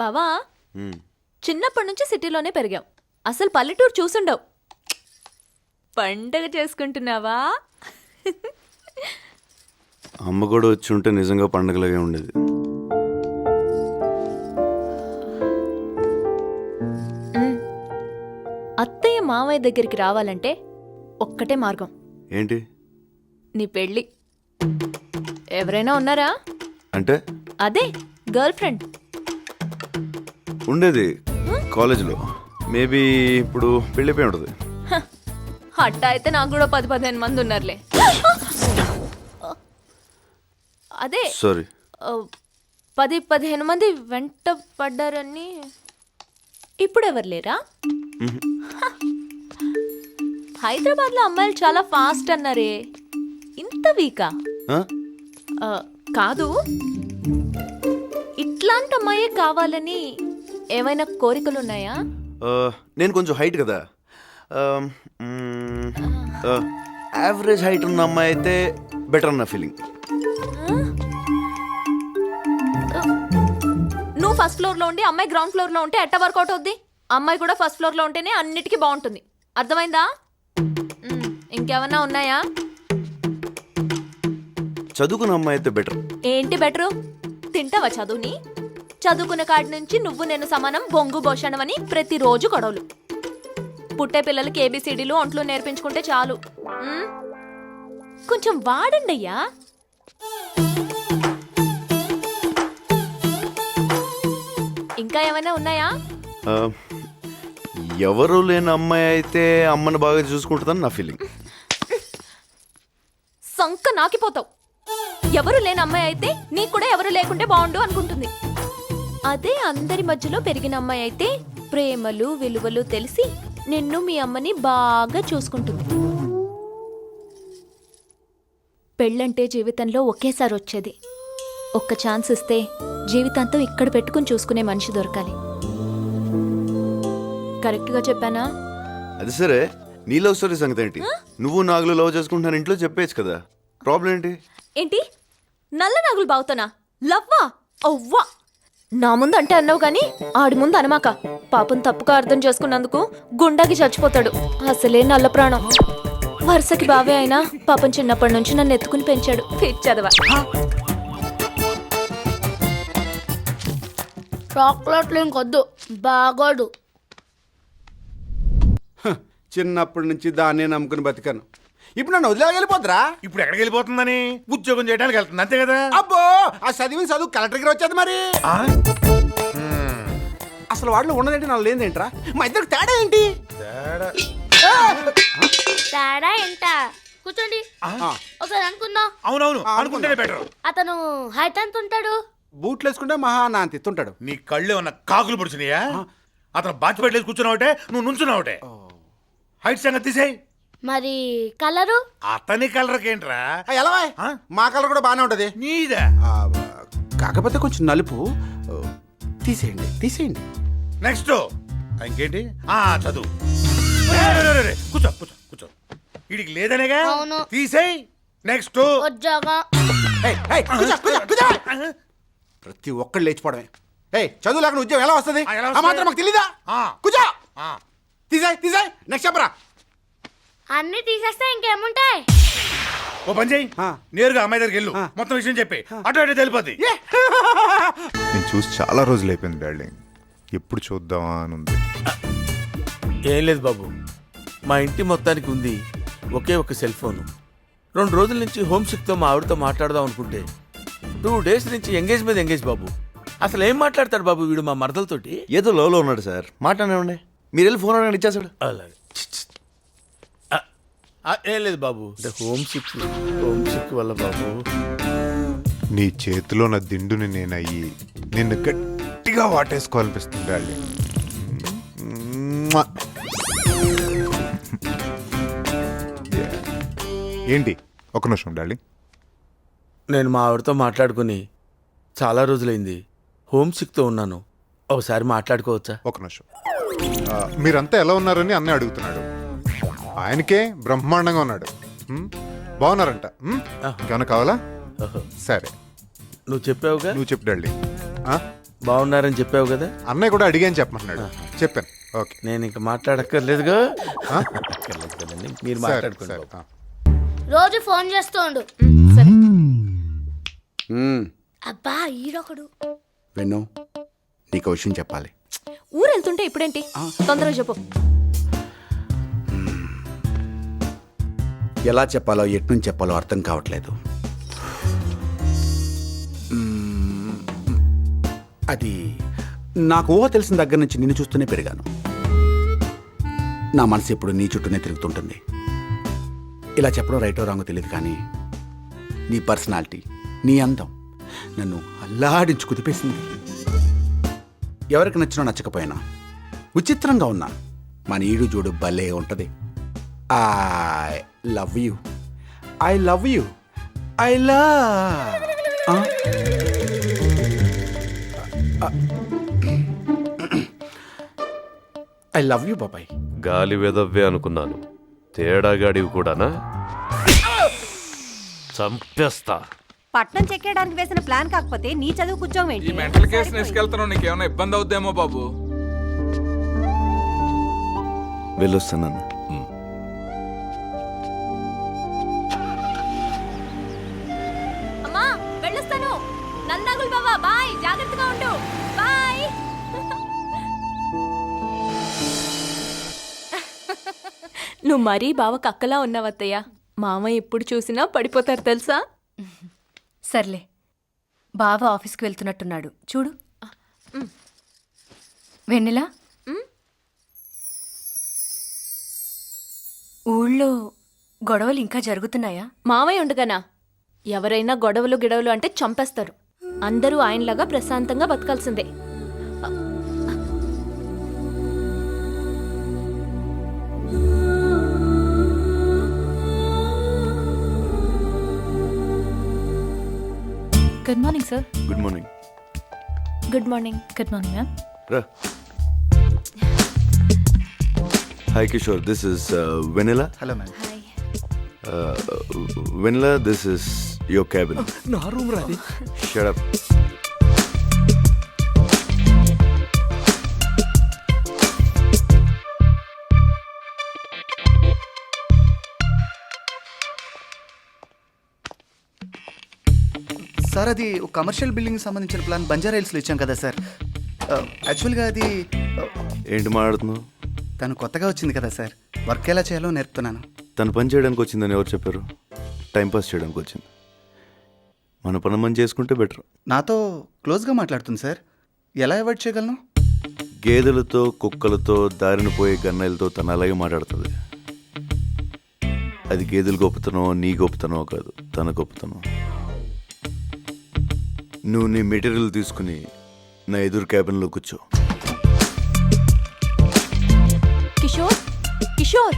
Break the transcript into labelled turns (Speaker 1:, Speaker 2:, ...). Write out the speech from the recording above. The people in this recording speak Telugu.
Speaker 1: బావా చిన్నప్పటి నుంచి సిటీలోనే పెరిగాం. అసలు పల్లెటూరు చూసుండవు. పండగ చేసుకుంటున్నావా?
Speaker 2: అమ్మ కూడా వచ్చి ఉంటే నిజంగా పండగలాగే ఉండేది.
Speaker 1: అత్తయ్య మావయ్య దగ్గరికి రావాలంటే ఒక్కటే మార్గం.
Speaker 2: ఏంటి?
Speaker 1: నీ పెళ్ళి. ఎవరైనా ఉన్నారా?
Speaker 2: అంటే
Speaker 1: అదే గర్ల్ ఫ్రెండ్
Speaker 2: ఉండేది కాలేజీలో. మేబీ ఇప్పుడు పెళ్ళిపోయి ఉంటుంది.
Speaker 1: అట్టా అయితే నాకు కూడా 10-15 మంది ఉన్నారులే. అదే
Speaker 2: సారీ,
Speaker 1: 10-15 మంది వెంట పడ్డారని. ఇప్పుడు ఎవరు లేరా? హైదరాబాద్లో అమ్మాయిలు చాలా ఫాస్ట్ అన్నారే, ఇంత వీకా? కాదు, ఇట్లాంటి అమ్మాయే కావాలని ఏమైనా కోరికలున్నాయా?
Speaker 2: నేను కొంచెం హైట్ కదా, యావరేజ్ హైట్ ఉన్న అమ్మాయి అయితే బెటర్ అన్న ఫీలింగ్.
Speaker 1: నువ్వు ఫస్ట్ ఫ్లోర్లో ఉండి అమ్మాయి గ్రౌండ్ ఫ్లోర్లో ఉంటే ఎట్ట వర్కౌట్ అవుద్ది? అమ్మాయి కూడా ఫస్ట్ ఫ్లోర్లో ఉంటేనే అన్నిటికీ బాగుంటుంది. అర్థమైందా? ఇంకేమన్నా ఉన్నాయా?
Speaker 2: చదువుకున్న అమ్మాయి అయితే బెటర్.
Speaker 1: ఏంటి బెటరు? తింటావా చదువుని? చదువుకున్న కాడి నుంచి నువ్వు నేను సమానం, బొంగు భోషణం అని ప్రతిరోజు గొడవలు. పుట్టే పిల్లలకి ఏబిసిడీలు ఒంట్లో నేర్పించుకుంటే చాలు. కొంచెం వాడండి అయ్యా. ఇంకా ఏమైనా ఉన్నాయా?
Speaker 2: ఎవరు లేని అమ్మాయి అయితే అమ్మని బాగా చూసుకుంటుందని నా ఫీలింగ్.
Speaker 1: సంక నాకిపోతావు. ఎవరు లేని అమ్మాయి అయితే నీకు కూడా ఎవరు లేకుంటే బాగుండు అనుకుంటుంది. అదే అందరి మధ్యలో పెరిగిన అమ్మాయి అయితే ప్రేమలు విలువలు తెలిసి నిన్ను మీ అమ్మని బాగా చూసుకుంటుంది. పెళ్ళంటే జీవితంలో ఒకేసారి వచ్చేది. ఒక్క ఛాన్స్ ఇస్తే జీవితాంతం ఇక్కడ పెట్టుకుని చూసుకునే మనిషి దొరకాలి. కరెక్ట్గా చెప్పానా?
Speaker 2: అది సరే, నీ లవ్ స్టోరీ సంగతి ఏంటి? నువ్వు నాగులు లవ్ చేసుకుంటున్నాను ఇంట్లో చెప్పేచ్చు కదా, ప్రాబ్లం ఏంటి?
Speaker 1: ఏంటి నల్ల నాగులు బాగుతానా? లవ్వా? అవ్వా! నా ముందు అంటే అన్నావు కానీ ఆడి ముందు అనమాక. పాపం తప్పుగా అర్థం చేసుకున్నందుకు గుండాకి చచ్చిపోతాడు. అసలే నల్ల ప్రాణం. వరుసకి బావే అయినా పాపం చిన్నప్పటి నుంచి నన్ను ఎత్తుకుని పెంచాడు. చదవా
Speaker 3: చాక్లెట్లు ఇంకొద్దు, బాగోడు.
Speaker 4: చిన్నప్పటి నుంచి దాన్నే నమ్ముకుని బతికాను. ఇప్పుడు నన్ను వదిలే వెళ్ళిపోద్రా.
Speaker 5: ఇప్పుడు ఎక్కడికి వెళ్ళిపోతుందని? ఉద్యోగం చేయడానికి వెళ్తుంది అంతే కదా.
Speaker 4: అబ్బో, ఆ చదివిన చదువు కలెక్టర్కి వచ్చేది మరి. అసలు వాళ్ళు ఉన్నదేంటి, నాకు లేదేంట్రా? మా ఇద్దరికి తేడా ఏంటి?
Speaker 3: తేడా ఏంట? కూర్చోండి, ఒకసారి అనుకుందాం.
Speaker 5: అవునవును, అనుకుంటేనే బెటర్.
Speaker 3: అతను హైట్ ఎంత ఉంటాడు?
Speaker 4: బూట్లు వేసుకుంటే మహా నా అంత ఎత్తుంటాడు.
Speaker 5: నీ కళ్ళు ఉన్న కాకులు పొడిచినాయా? అతను బాచి పెట్టలేదు కూర్చున్నావుటే, నువ్వు నుంచున్నావుటే. హైట్ సంగతి తీసేయి.
Speaker 3: మరి కలరు?
Speaker 5: అతని కలర్కి ఏంట్రా?
Speaker 4: ఎలా మా కలర్ కూడా బాగానే ఉంటది.
Speaker 5: నీదా?
Speaker 4: కాకపోతే కొంచెం నలుపు. తీసేయండి తీసేయండి.
Speaker 5: నెక్స్ట్ ఇంకేంటి? చదువు. కూర్చో కూర్చో కూర్చో. వీడికి లేదనేగా,
Speaker 3: అవును.
Speaker 5: తీసేయి. నెక్స్ట్
Speaker 3: ఉద్యోగం.
Speaker 4: ప్రతి ఒక్కళ్ళు లేచిపోవడమే. చదువు లేకుండా ఉద్యోగం ఎలా వస్తుంది?
Speaker 5: ఎలా
Speaker 4: ఆ
Speaker 5: వస్తుంది?
Speaker 4: మాత్రం మాకు తెలీదా? కూర్చో. తీసాయి తీసాయి. నెక్స్ట్ చెప్పరా.
Speaker 3: అన్ని తీసేస్తే ఇంకేముంటాయి?
Speaker 5: ఓ పని చెయ్యి, నేరుగా అమ్మాయి దగ్గరికి వెళ్ళు. మొత్తం విషయం చెప్పి అటు అటు తెలిపోద్ది.
Speaker 6: నేను చూసి చాలా రోజులు అయిపోయింది డార్లింగ్, ఎప్పుడు చూద్దామా అని ఉంది.
Speaker 7: ఏం లేదు బాబు, మా ఇంటి మొత్తానికి ఉంది ఒకే ఒక సెల్ ఫోను. 2 రోజుల నుంచి హోమ్ సిక్తో మా ఆవిడతో మాట్లాడదాం అనుకుంటే 2 డేస్ నుంచి ఎంగేజ్ మీద ఎంగేజ్ బాబు. అసలు ఏం మాట్లాడతాడు బాబు వీడు మా మరదలతోటి?
Speaker 2: ఏదో లోలో ఉన్నాడు సార్, మాట్లాడండి. మీరు వెళ్ళి ఫోన్ అడగండి, ఇచ్చేసాడు.
Speaker 7: అలాగే. ఏం లేదు బాబు, హోమ్ సిక్ వల్ల బాబు.
Speaker 6: నీ చేతిలో నా దిండుని నేనయ్యి నిన్ను గట్టిగా వాటేసుకోవాలనిపిస్తుంది డార్లింగ్. ఏంటి ఒక నిమిషం డార్లింగ్.
Speaker 7: నేను మా ఆవిడతో మాట్లాడుకుని చాలా రోజులైంది, హోమ్ సిక్తో ఉన్నాను. ఒకసారి మాట్లాడుకోవచ్చా?
Speaker 6: ఒక నిమిషం. మీరంతా ఎలా ఉన్నారని అన్నీ అడుగుతున్నాడు. ఆయనకే బ్రహ్మాండంగా ఉన్నాడు. బాగున్నారంట. ఇంకేమన్నా కావాలా? సరే
Speaker 7: నువ్వు చెప్పావుగా,
Speaker 6: నువ్వు చెప్పు డార్లింగ్.
Speaker 7: బాగున్నారని చెప్పావు కదా,
Speaker 6: అన్నయ్య కూడా అడిగాని చెప్పమంటున్నాడు. చెప్పాను. ఓకే
Speaker 7: నేను ఇంక మాట్లాడక్కర్లేదుగా.
Speaker 6: ఆ?
Speaker 7: అక్కర్లేదు కదండి, మీరు
Speaker 6: సరే,
Speaker 7: మాట్లాడుకోండి
Speaker 6: సరే.
Speaker 7: బాబు.
Speaker 3: రోజు ఫోన్ చేస్తుండు.
Speaker 1: సరే.
Speaker 3: అబ్బా ఈడొకడు.
Speaker 4: వెన్ను నీకు విషయం చెప్పాలి.
Speaker 1: ఊరు వెళ్తుంటే ఇప్పుడేంటి? తొందరగా చెప్పు.
Speaker 4: ఎలా చెప్పాలో ఎట్నుంచి చెప్పాలో అర్థం కావట్లేదు. అది నాకు ఊహ తెలిసిన దగ్గర నుంచి నిన్ను చూస్తూనే పెరిగాను. నా మనసు ఎప్పుడు నీ చుట్టూనే తిరుగుతుంటుంది. ఇలా చెప్పడం రైటో రాంగో తెలియదు, కానీ నీ పర్సనాలిటీ, నీ అందం నన్ను అల్లాడించి కుదిపేసింది. ఎవరికి నచ్చినా నచ్చకపోయినా విచిత్రంగా ఉన్నా మన ఈడు జోడు భలే ఉంటుంది. I love you, I love you, I love. I love you బాబాయ్.
Speaker 8: గాలి వెదవ్వే అనుకున్నాను, తేడాగాడివి కూడానా? చంపేస్తా.
Speaker 9: పట్నం చెక్కేయడానికి వేసిన ప్లాన్ కాకపోతే నీ చదువు కూర్చోం
Speaker 10: ఈ మెంటల్ కేసు తీసుకెళ్తున్నావు, నీకేమైనా ఇబ్బంది అవుద్దేమో బాబు.
Speaker 2: వెళ్ళొస్తానన్న.
Speaker 1: అమ్మా వెళ్ళొస్తాను. నల్నాగులు బావా బాయ్, జాగ్రత్తగా ఉండు. బాయ్. నువ్వు మరీ బావ కక్కలా ఉన్నావత్తయ్య. మామ ఎప్పుడు చూసినా పడిపోతారు తెలుసా?
Speaker 9: సర్లే, బావ ఆఫీస్కి వెళ్తున్నట్టున్నాడు చూడు. వెన్నెలా, ఊళ్ళో గొడవలు ఇంకా జరుగుతున్నాయా?
Speaker 1: మావయ్య ఉండగానా? ఎవరైనా గొడవలు గిడవలు అంటే చంపేస్తారు. అందరూ ఆయనలాగా ప్రశాంతంగా బతకాల్సిందే.
Speaker 9: Good morning sir.
Speaker 2: Good morning.
Speaker 1: Good morning.
Speaker 9: Good morning ma'am.
Speaker 2: రా. Hi Kishore, this is Vanilla.
Speaker 10: Hello ma'am.
Speaker 2: Vanilla, this is your cabin.
Speaker 7: నా రూమ్ రాది.
Speaker 2: Shut up.
Speaker 10: సార్ అది ఒక కమర్షియల్ బిల్డింగ్ సంబంధించిన ప్లాన్ బంజారా హిల్స్లో ఇచ్చాం కదా సార్. యాక్చువల్గా అది
Speaker 2: ఏంటి మాట్లాడుతున్నావు?
Speaker 10: తను కొత్తగా వచ్చింది కదా సార్, వర్క్ ఎలా చేయాలో నేర్పుతున్నాను.
Speaker 2: తను పని చేయడానికి వచ్చిందని ఎవరు చెప్పారు? టైంపాస్ చేయడానికి వచ్చింది. మన పని మనం చేసుకుంటే బెటర్.
Speaker 10: నాతో క్లోజ్గా మాట్లాడుతుంది సార్, ఎలా అవాయిడ్ చేయగలను?
Speaker 2: గేదెలతో, కుక్కలతో, దారిన పోయే గన్నెలతో తను అలాగే మాట్లాడుతుంది. అది గేదెలు గొప్పతనో నీ గొప్పతనో కాదు, తన గొప్పతనం. నువ్వు నీ మెటీరియల్ తీసుకుని నా ఎదురు క్యాబిన్లో కూర్చో.
Speaker 1: కిషోర్, కిషోర్